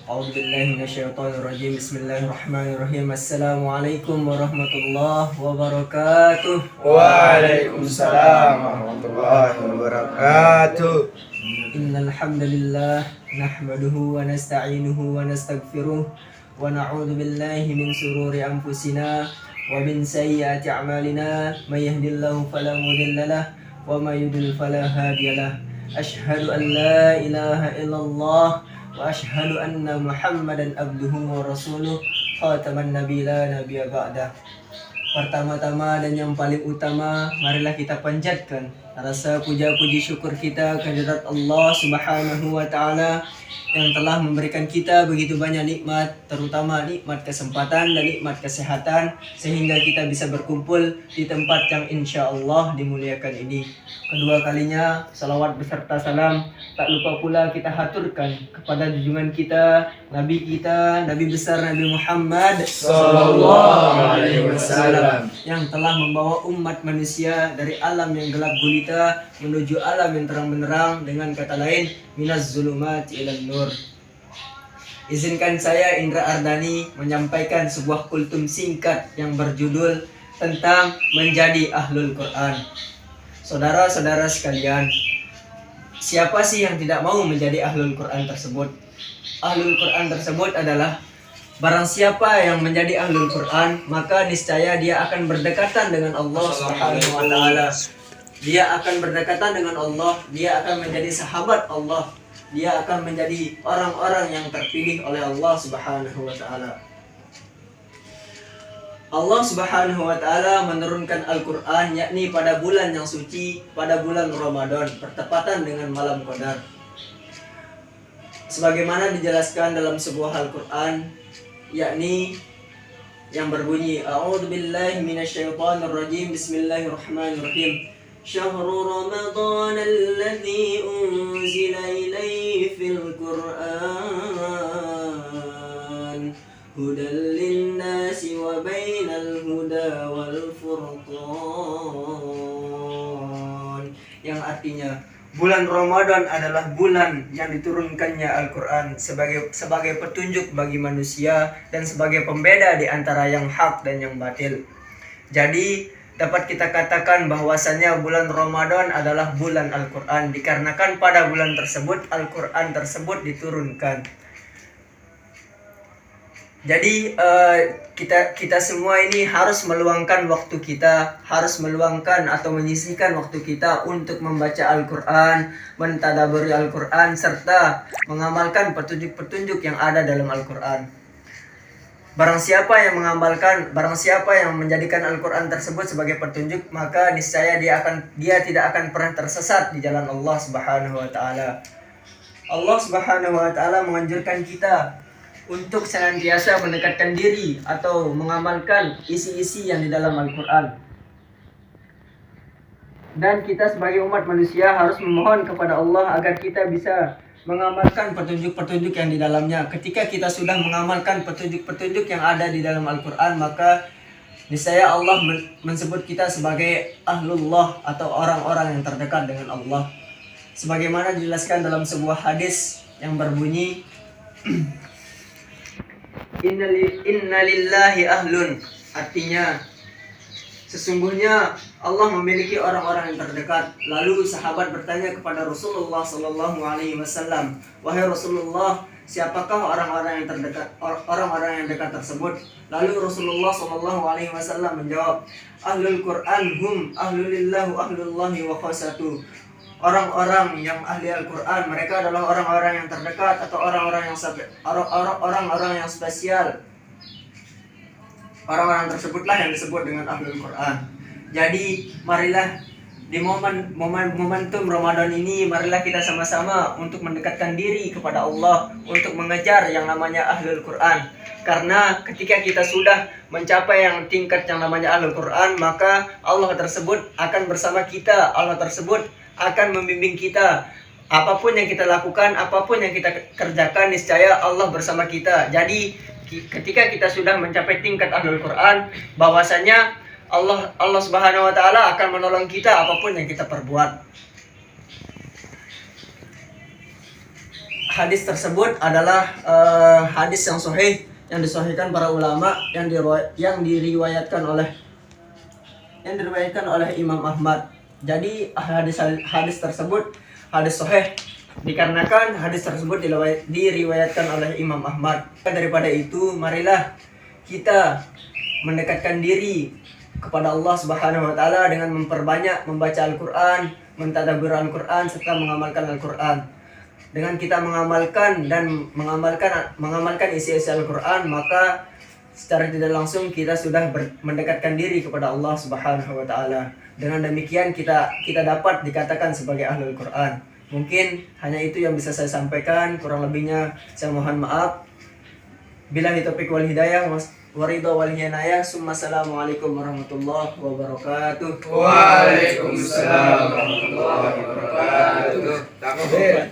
أعوذ بالله من الشيطان الرجيم بسم الله الرحمن الرحيم السلام عليكم ورحمة الله وبركاته. Waalaikumsalam warahmatullahi wabarakatuh. إن الحمد لله نحمده ونستعينه ونستغفره ونعوذ بالله من شرور أنفسنا ومن سيئات أعمالنا من يهد الله فلا مضل له وما يضلل فلا هادي له أشهد أن لا إله إلا الله وأشهد أن محمدا عبده ورسوله خاتم النبي لا نبي بعده. Pertama-tama dan yang paling utama, marilah kita panjatkan rasa puja-puji syukur kita kehadirat Allah Subhanahu wa taala yang telah memberikan kita begitu banyak nikmat, terutama nikmat kesempatan dan nikmat kesehatan sehingga kita bisa berkumpul di tempat yang insya Allah dimuliakan ini. Kedua kalinya, salawat beserta salam tak lupa pula kita haturkan kepada junjungan kita, Nabi besar Nabi Muhammad Sallallahu alaihi wasallam yang telah membawa umat manusia dari alam yang gelap gulita menuju alam yang terang benderang, dengan kata lain minaz zulumati ilan nur. Izinkan saya Indra Ardani menyampaikan sebuah kultum singkat yang berjudul tentang menjadi ahlul Quran. Saudara-saudara sekalian, siapa sih yang tidak mau menjadi ahlul Quran tersebut? Ahlul Quran tersebut adalah barang siapa yang menjadi ahlul Quran, maka niscaya dia akan berdekatan dengan Allah Subhanahu wa taala. Dia akan berdekatan dengan Allah, dia akan menjadi sahabat Allah. Dia akan menjadi orang-orang yang terpilih oleh Allah Subhanahu wa taala. Allah Subhanahu wa taala menurunkan Al-Qur'an yakni pada bulan yang suci, pada bulan Ramadan, bertepatan dengan malam Qadar. Sebagaimana dijelaskan dalam sebuah Al-Qur'an, yakni yang berbunyi A'udzu billahi minasyaitonir rajim bismillahirrahmanirrahim. Syahrul Ramadan alladzi unzila ilaihi fil Qur'an hudal linnasi wa bainal huda wal furqan, yang artinya bulan Ramadan adalah bulan yang diturunkannya Al-Quran sebagai petunjuk bagi manusia dan sebagai pembeda di antara yang hak dan yang batil. Jadi dapat kita katakan bahwasanya bulan Ramadan adalah bulan Al-Quran dikarenakan pada bulan tersebut Al-Quran tersebut diturunkan. Jadi kita semua ini harus meluangkan waktu kita, harus meluangkan atau menyisihkan waktu kita untuk membaca Al-Quran, mentadaburi Al-Quran, serta mengamalkan petunjuk-petunjuk yang ada dalam Al-Quran. Barang siapa yang menjadikan Al-Quran tersebut sebagai petunjuk, maka niscaya dia tidak akan pernah tersesat di jalan Allah Subhanahu wa taala. Allah Subhanahu wa taala menganjurkan kita untuk senantiasa mendekatkan diri atau mengamalkan isi-isi yang di dalam Al-Quran. Dan kita sebagai umat manusia harus memohon kepada Allah agar kita bisa mengamalkan petunjuk-petunjuk yang di dalamnya. Ketika kita sudah mengamalkan petunjuk-petunjuk yang ada di dalam Al-Quran, maka niscaya Allah mensebut kita sebagai ahlullah atau orang-orang yang terdekat dengan Allah. Sebagaimana dijelaskan dalam sebuah hadis yang berbunyi Inna lillahi ahlun, artinya sesungguhnya Allah memiliki orang-orang yang terdekat. Lalu sahabat bertanya kepada Rasulullah sallallahu alaihi wasallam, "Wahai Rasulullah, siapakah orang-orang yang terdekat, orang-orang yang dekat tersebut?" Lalu Rasulullah sallallahu alaihi wasallam menjawab, "Ahlul Quran hum ahlulillah wa ahlullahi wa khassatuh." Orang-orang yang ahli Al-Quran, mereka adalah orang-orang yang terdekat atau orang-orang yang spesial. Orang-orang tersebutlah yang disebut dengan ahli Al-Quran. Jadi marilah di momentum Ramadan ini, marilah kita sama-sama untuk mendekatkan diri kepada Allah, untuk mengejar yang namanya ahli Al-Quran. Karena ketika kita sudah mencapai yang tingkat yang namanya ahli Al-Quran, maka Allah tersebut akan bersama kita. Allah tersebut akan membimbing kita. Apapun yang kita lakukan, apapun yang kita kerjakan, niscaya Allah bersama kita. Jadi ketika kita sudah mencapai tingkat ahlul Quran, bahwasanya Allah Subhanahu wa taala akan menolong kita apapun yang kita perbuat. hadis tersebut adalah hadis yang sahih, yang disahihkan para ulama, yang diriwayatkan oleh Imam Ahmad. Jadi hadis tersebut hadis sahih dikarenakan hadis tersebut diriwayatkan oleh Imam Ahmad. Daripada itu, marilah kita mendekatkan diri kepada Allah Subhanahu wa taala dengan memperbanyak membaca Al-Qur'an, mentadabbur Al-Qur'an serta mengamalkan Al-Qur'an. Dengan kita mengamalkan isi-isi Al-Qur'an, maka secara tidak langsung kita sudah mendekatkan diri kepada Allah Subhanahu wa taala. Dengan demikian kita dapat dikatakan sebagai ahlul Qur'an. Mungkin hanya itu yang bisa saya sampaikan, kurang lebihnya saya mohon maaf. Billahi taufiq wal hidayah waridha wal hinayah. Assalamualaikum warahmatullahi wabarakatuh. Waalaikumsalam warahmatullahi wabarakatuh. Takbir.